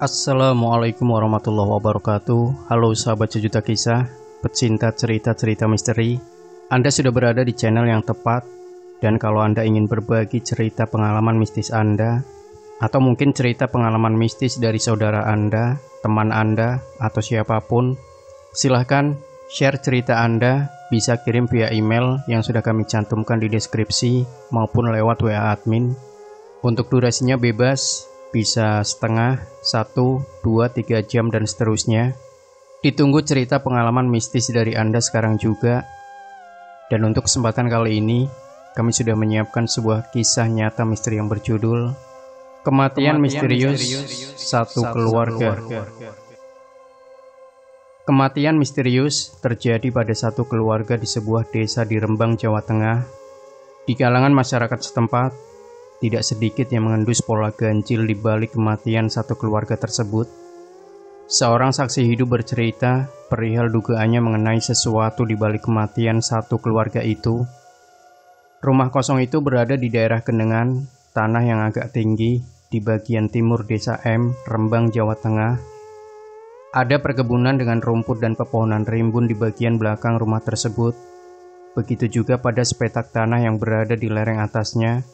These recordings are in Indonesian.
Assalamualaikum warahmatullahi wabarakatuh. Halo sahabat sejuta kisah, pecinta cerita-cerita misteri. Anda sudah berada di channel yang tepat. Dan kalau Anda ingin berbagi cerita pengalaman mistis Anda, atau mungkin cerita pengalaman mistis dari saudara Anda, teman Anda, atau siapapun, silahkan share cerita Anda. Bisa kirim via email yang sudah kami cantumkan di deskripsi maupun lewat WA admin. Untuk durasinya bebas, bisa setengah, 1, 2, 3 jam dan seterusnya. Ditunggu cerita pengalaman mistis dari Anda sekarang juga. Dan untuk kesempatan kali ini, kami sudah menyiapkan sebuah kisah nyata misteri yang berjudul Kematian Misterius Satu Keluarga. Kematian misterius terjadi pada satu keluarga di sebuah desa di Rembang, Jawa Tengah. Di kalangan masyarakat setempat, tidak sedikit yang mengendus pola ganjil di balik kematian satu keluarga tersebut. Seorang saksi hidup bercerita perihal dugaannya mengenai sesuatu di balik kematian satu keluarga itu. Rumah kosong itu berada di daerah Genengan, tanah yang agak tinggi di bagian timur desa M, Rembang, Jawa Tengah. Ada perkebunan dengan rumput dan pepohonan rimbun di bagian belakang rumah tersebut. Begitu juga pada sepetak tanah yang berada di lereng atasnya.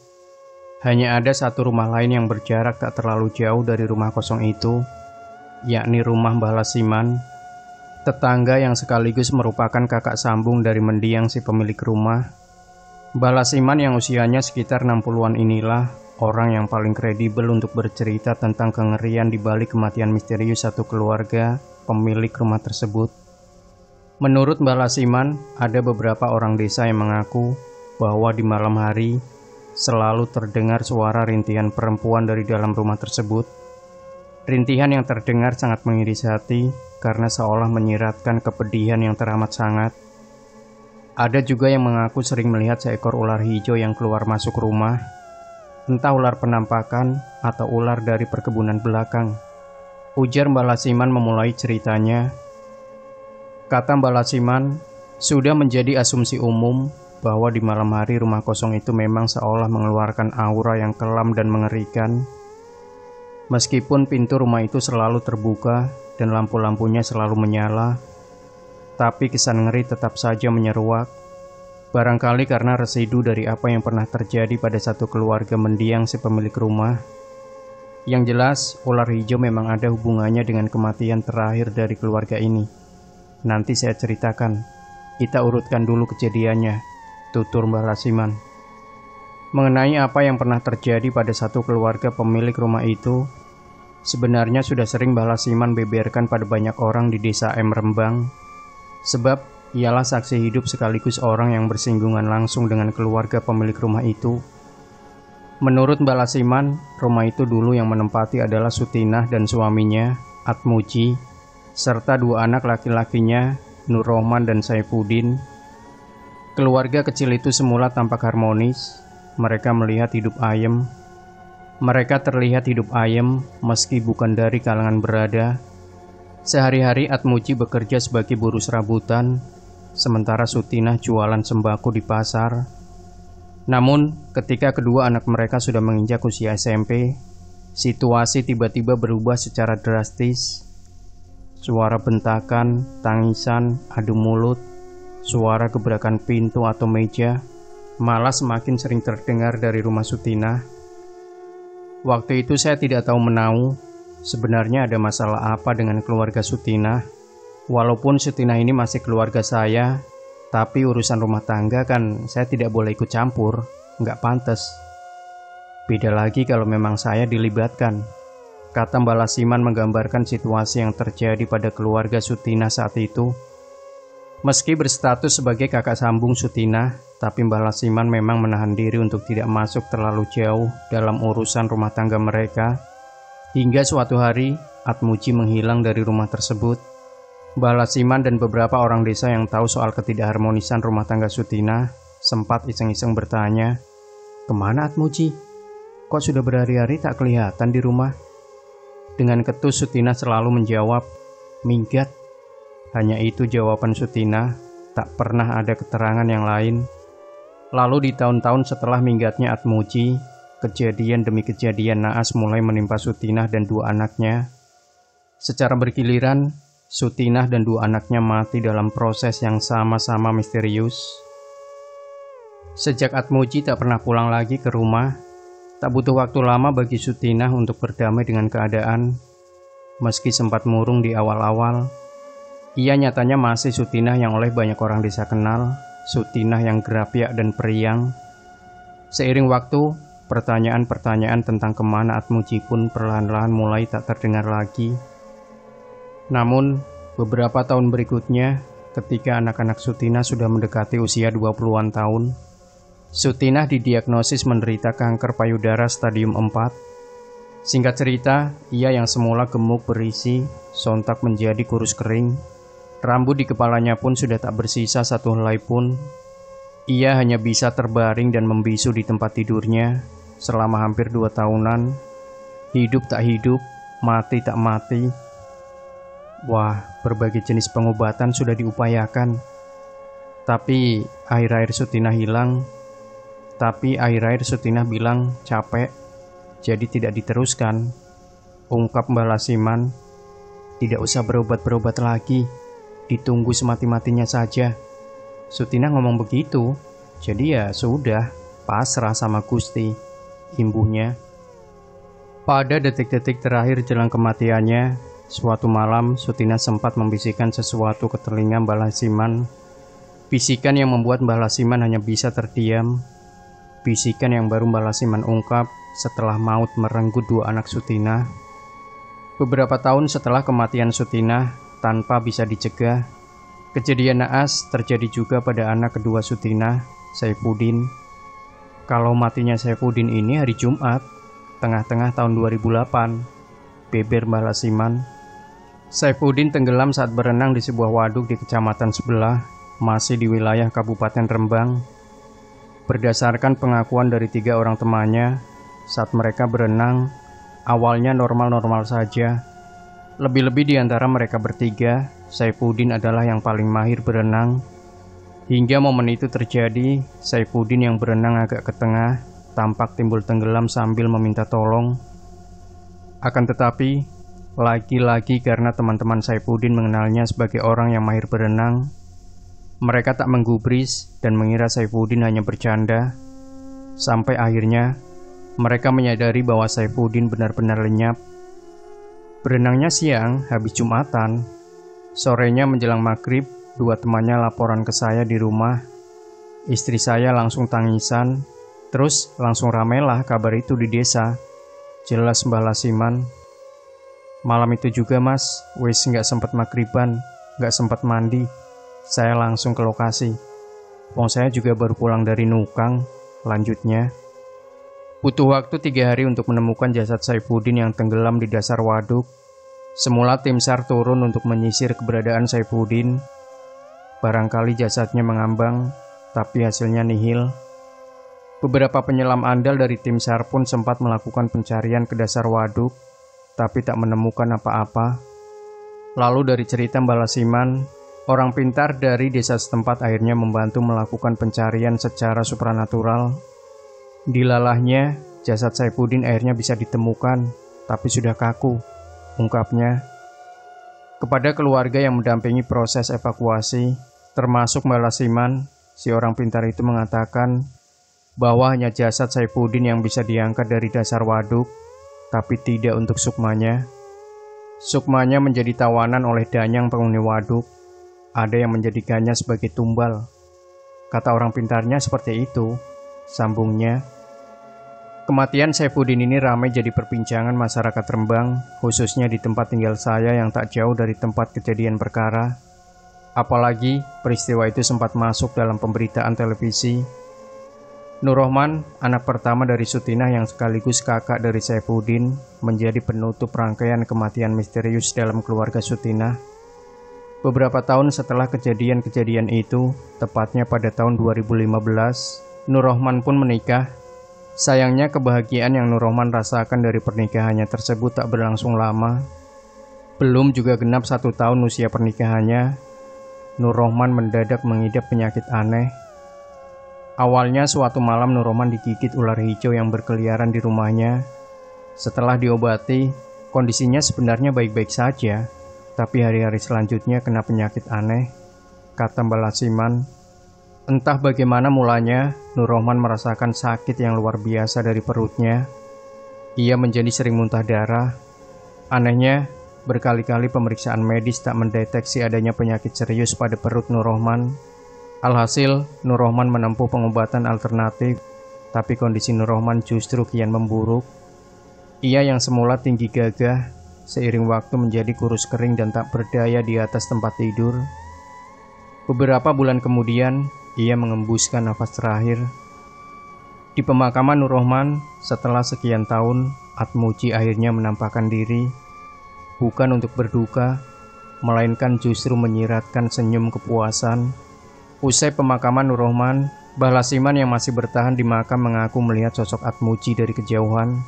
Hanya ada satu rumah lain yang berjarak tak terlalu jauh dari rumah kosong itu, yakni rumah Mbah Lasiman, tetangga yang sekaligus merupakan kakak sambung dari mendiang si pemilik rumah. Mbah Lasiman yang usianya sekitar 60-an inilah orang yang paling kredibel untuk bercerita tentang kengerian di balik kematian misterius satu keluarga pemilik rumah tersebut. Menurut Mbah Lasiman, ada beberapa orang desa yang mengaku bahwa di malam hari selalu terdengar suara rintihan perempuan dari dalam rumah tersebut. Rintihan yang terdengar sangat mengiris hati karena seolah menyiratkan kepedihan yang teramat sangat. Ada juga yang mengaku sering melihat seekor ular hijau yang keluar masuk rumah, entah ular penampakan atau ular dari perkebunan belakang. Ujar Mbah Lasiman memulai ceritanya. Kata Mbah Lasiman, sudah menjadi asumsi umum bahwa di malam hari rumah kosong itu memang seolah mengeluarkan aura yang kelam dan mengerikan. Meskipun pintu rumah itu selalu terbuka dan lampu-lampunya selalu menyala, tapi kesan ngeri tetap saja menyeruak. Barangkali karena residu dari apa yang pernah terjadi pada satu keluarga mendiang si pemilik rumah. Yang jelas, ular hijau memang ada hubungannya dengan kematian terakhir dari keluarga ini. Nanti saya ceritakan, kita urutkan dulu kejadiannya, tutur Mbah Lasiman. Mengenai apa yang pernah terjadi pada satu keluarga pemilik rumah itu, sebenarnya sudah sering Mbah Lasiman beberkan pada banyak orang di desa M Rembang, sebab ialah saksi hidup sekaligus orang yang bersinggungan langsung dengan keluarga pemilik rumah itu. Menurut Mbah Lasiman, rumah itu dulu yang menempati adalah Sutinah dan suaminya, Atmuji, serta dua anak laki-lakinya, Nur Rohman dan Saifuddin. Keluarga kecil itu semula tampak harmonis. Mereka terlihat hidup ayem meski bukan dari kalangan berada. Sehari-hari Atmuji bekerja sebagai buruh serabutan, sementara Sutinah jualan sembako di pasar. Namun, ketika kedua anak mereka sudah menginjak usia SMP, situasi tiba-tiba berubah secara drastis. Suara bentakan, tangisan, adu mulut, suara gebrakan pintu atau meja malah semakin sering terdengar dari rumah Sutinah. Waktu itu saya tidak tahu menahu sebenarnya ada masalah apa dengan keluarga Sutinah. Walaupun Sutinah ini masih keluarga saya, tapi urusan rumah tangga kan saya tidak boleh ikut campur, nggak pantas. Beda lagi kalau memang saya dilibatkan, kata Mbah Lasiman menggambarkan situasi yang terjadi pada keluarga Sutinah saat itu. Meski berstatus sebagai kakak sambung Sutinah, tapi Mbah Lasiman memang menahan diri untuk tidak masuk terlalu jauh dalam urusan rumah tangga mereka. Hingga suatu hari, Atmuji menghilang dari rumah tersebut. Mbah Lasiman dan beberapa orang desa yang tahu soal ketidakharmonisan rumah tangga Sutinah sempat iseng-iseng bertanya, "Kemana Atmuji? Kok sudah berhari-hari tak kelihatan di rumah?" Dengan ketus Sutinah selalu menjawab, "Minggat." Hanya itu jawaban Sutinah, tak pernah ada keterangan yang lain. Lalu di tahun-tahun setelah minggatnya Atmuji, kejadian demi kejadian naas mulai menimpa Sutinah dan dua anaknya. Secara bergiliran, Sutinah dan dua anaknya mati dalam proses yang sama-sama misterius. Sejak Atmuji tak pernah pulang lagi ke rumah, tak butuh waktu lama bagi Sutinah untuk berdamai dengan keadaan. Meski sempat murung di awal-awal, ia nyatanya masih Sutinah yang oleh banyak orang desa kenal, Sutinah yang gerapiak dan periang. Seiring waktu, pertanyaan-pertanyaan tentang kemana Atmuji pun perlahan-lahan mulai tak terdengar lagi. Namun, beberapa tahun berikutnya, ketika anak-anak Sutinah sudah mendekati usia 20-an tahun, Sutinah didiagnosis menderita kanker payudara stadium 4. Singkat cerita, ia yang semula gemuk berisi, sontak menjadi kurus kering. Rambut di kepalanya pun sudah tak bersisa satu helai pun. Ia hanya bisa terbaring dan membisu di tempat tidurnya selama hampir 2 tahunan. Hidup tak hidup, mati tak mati. Wah, berbagai jenis pengobatan sudah diupayakan. Tapi akhir-akhir Sutinah bilang capek, jadi tidak diteruskan. Ungkap Mbah Lasiman, tidak usah berobat-berobat lagi, ditunggu semati-matinya saja. Sutinah ngomong begitu, jadi ya sudah, pasrah sama Gusti, imbuhnya. Pada detik-detik terakhir jelang kematiannya, suatu malam Sutinah sempat membisikkan sesuatu ke telinga Mbah Lasiman. Bisikan yang membuat Mbah Lasiman hanya bisa terdiam. Bisikan yang baru Mbah Lasiman ungkap setelah maut merenggut dua anak Sutinah. Beberapa tahun setelah kematian Sutinah, tanpa bisa dicegah, kejadian naas terjadi juga pada anak kedua Sutinah, Saifuddin. Kalau matinya Saifuddin ini hari Jumat, tengah-tengah tahun 2008, beber Mbah Lasiman. Saifuddin tenggelam saat berenang di sebuah waduk di kecamatan sebelah, masih di wilayah Kabupaten Rembang. Berdasarkan pengakuan dari 3 orang temannya, saat mereka berenang, awalnya normal-normal saja. Lebih-lebih di antara mereka bertiga, Saifuddin adalah yang paling mahir berenang. Hingga momen itu terjadi, Saifuddin yang berenang agak ke tengah, tampak timbul tenggelam sambil meminta tolong. Akan tetapi, lagi-lagi karena teman-teman Saifuddin mengenalnya sebagai orang yang mahir berenang, mereka tak menggubris dan mengira Saifuddin hanya bercanda. Sampai akhirnya, mereka menyadari bahwa Saifuddin benar-benar lenyap. Berenangnya siang, habis Jumatan. Sorenya menjelang maghrib, 2 temannya laporan ke saya di rumah. Istri saya langsung tangisan, terus langsung ramailah kabar itu di desa. Jelas Mbah Lasiman. Malam itu juga mas, wis nggak sempat maghriban, nggak sempat mandi. Saya langsung ke lokasi. Wong saya juga baru pulang dari Nukang, lanjutnya. Butuh waktu 3 hari untuk menemukan jasad Saifuddin yang tenggelam di dasar waduk. Semula tim SAR turun untuk menyisir keberadaan Saifuddin. Barangkali jasadnya mengambang, tapi hasilnya nihil. Beberapa penyelam andal dari tim SAR pun sempat melakukan pencarian ke dasar waduk, tapi tak menemukan apa-apa. Lalu dari cerita Mbah Lasiman, orang pintar dari desa setempat akhirnya membantu melakukan pencarian secara supranatural. Dilalahnya, jasad Saifuddin akhirnya bisa ditemukan, tapi sudah kaku, ungkapnya. Kepada keluarga yang mendampingi proses evakuasi, termasuk Mbah Lasiman, si orang pintar itu mengatakan bahwa hanya jasad Saifuddin yang bisa diangkat dari dasar waduk, tapi tidak untuk sukmanya. Sukmanya menjadi tawanan oleh danyang penghuni waduk. Ada yang menjadikannya sebagai tumbal. Kata orang pintarnya seperti itu, sambungnya. Kematian Saifuddin ini ramai jadi perbincangan masyarakat Rembang, khususnya di tempat tinggal saya yang tak jauh dari tempat kejadian perkara. Apalagi peristiwa itu sempat masuk dalam pemberitaan televisi. Nur Rohman, anak pertama dari Sutinah yang sekaligus kakak dari Saifuddin, menjadi penutup rangkaian kematian misterius dalam keluarga Sutinah. Beberapa tahun setelah kejadian-kejadian itu, tepatnya pada tahun 2015, Nur Rohman pun menikah. Sayangnya kebahagiaan yang Nur Rohman rasakan dari pernikahannya tersebut tak berlangsung lama. Belum juga genap 1 tahun usia pernikahannya, Nur Rohman mendadak mengidap penyakit aneh. Awalnya suatu malam Nur Rohman digigit ular hijau yang berkeliaran di rumahnya. Setelah diobati, Kondisinya sebenarnya baik-baik saja, tapi hari-hari selanjutnya kena penyakit aneh, kata Mbak Lasiman. Entah bagaimana mulanya, Nur Rohman merasakan sakit yang luar biasa dari perutnya. Ia menjadi sering muntah darah. Anehnya, berkali-kali pemeriksaan medis tak mendeteksi adanya penyakit serius pada perut Nur Rohman. Alhasil, Nur Rohman menempuh pengobatan alternatif, tapi kondisi Nur Rohman justru kian memburuk. Ia yang semula tinggi gagah, seiring waktu menjadi kurus kering dan tak berdaya di atas tempat tidur. Beberapa bulan kemudian, ia mengembuskan nafas terakhir. Di pemakaman Nur Rohman, setelah sekian tahun, Atmuji akhirnya menampakkan diri, bukan untuk berduka, melainkan justru menyiratkan senyum kepuasan. Usai pemakaman Nur Rohman, Mbah Lasiman yang masih bertahan di makam mengaku melihat sosok Atmuji dari kejauhan.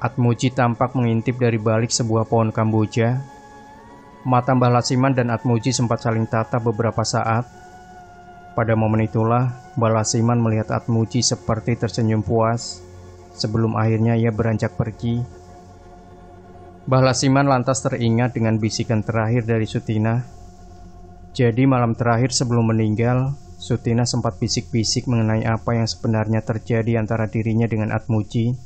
Atmuji tampak mengintip dari balik sebuah pohon kamboja. Mata Mbah Lasiman dan Atmuji sempat saling tatap beberapa saat. Pada momen itulah, Mbah Lasiman melihat Atmuji seperti tersenyum puas, sebelum akhirnya ia beranjak pergi. Mbah Lasiman lantas teringat dengan bisikan terakhir dari Sutina. Jadi malam terakhir sebelum meninggal, Sutina sempat bisik-bisik mengenai apa yang sebenarnya terjadi antara dirinya dengan Atmuji,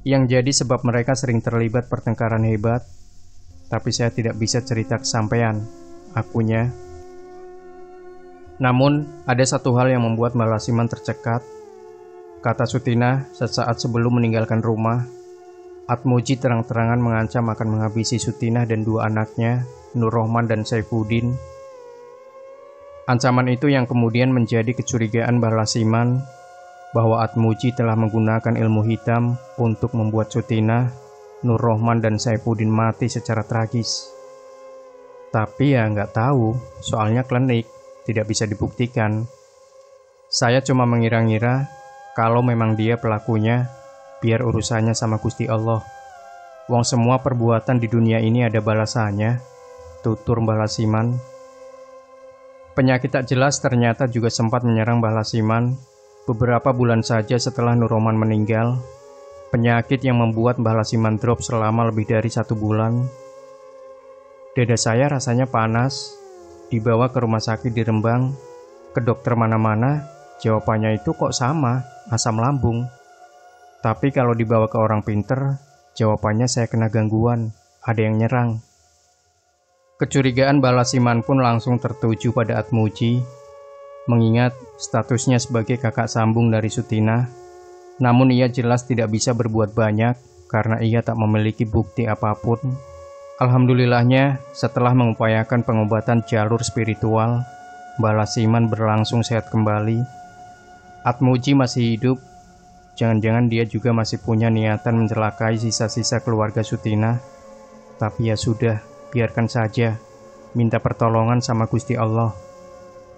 yang jadi sebab mereka sering terlibat pertengkaran hebat. Tapi saya tidak bisa cerita kesampaian, akunya. Namun, ada satu hal yang membuat Mbah Lasiman tercekat. Kata Sutina sesaat sebelum meninggalkan rumah, Atmuji terang-terangan mengancam akan menghabisi Sutina dan dua anaknya, Nur Rohman dan Saifuddin. Ancaman itu yang kemudian menjadi kecurigaan Mbah Lasiman bahwa Atmuji telah menggunakan ilmu hitam untuk membuat Sutina, Nur Rohman dan Saifuddin mati secara tragis. Tapi ya nggak tahu, soalnya klinik, tidak bisa dibuktikan. Saya cuma mengira-ngira kalau memang dia pelakunya, biar urusannya sama Gusti Allah. Wong semua perbuatan di dunia ini ada balasannya, tutur Mbah Lasiman. Penyakit tak jelas ternyata juga sempat menyerang Mbah Lasiman. Beberapa bulan saja setelah Nur Rohman meninggal, penyakit yang membuat Mbah Lasiman drop selama lebih dari 1 bulan. Dada saya rasanya panas, dibawa ke rumah sakit di Rembang, ke dokter mana-mana, jawabannya itu kok sama, asam lambung. Tapi kalau dibawa ke orang pinter, jawabannya saya kena gangguan, ada yang nyerang. Kecurigaan Mbah Lasiman pun langsung tertuju pada Atmuji, mengingat statusnya sebagai kakak sambung dari Sutina. Namun ia jelas tidak bisa berbuat banyak karena ia tak memiliki bukti apapun. Alhamdulillahnya, setelah mengupayakan pengobatan jalur spiritual, Mbah Lasiman berlangsung sehat kembali. Atmuji masih hidup. Jangan-jangan dia juga masih punya niatan mencelakai sisa-sisa keluarga Sutina. Tapi ya sudah, biarkan saja. Minta pertolongan sama Gusti Allah,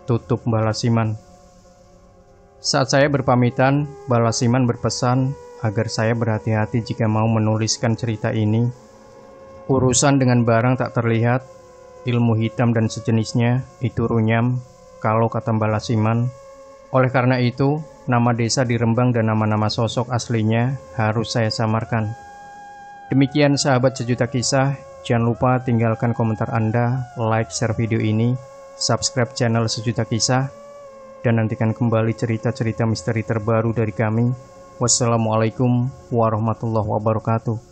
tutup Mbah Lasiman. Saat saya berpamitan, Mbah Lasiman berpesan agar saya berhati-hati jika mau menuliskan cerita ini. Urusan dengan barang tak terlihat, ilmu hitam dan sejenisnya, itu runyam, kalau kata Mbah Lasiman. Oleh karena itu, nama desa di Rembang dan nama-nama sosok aslinya harus saya samarkan. Demikian sahabat sejuta kisah, jangan lupa tinggalkan komentar Anda, like, share video ini, subscribe channel Sejuta Kisah, dan nantikan kembali cerita-cerita misteri terbaru dari kami. Wassalamualaikum warahmatullahi wabarakatuh.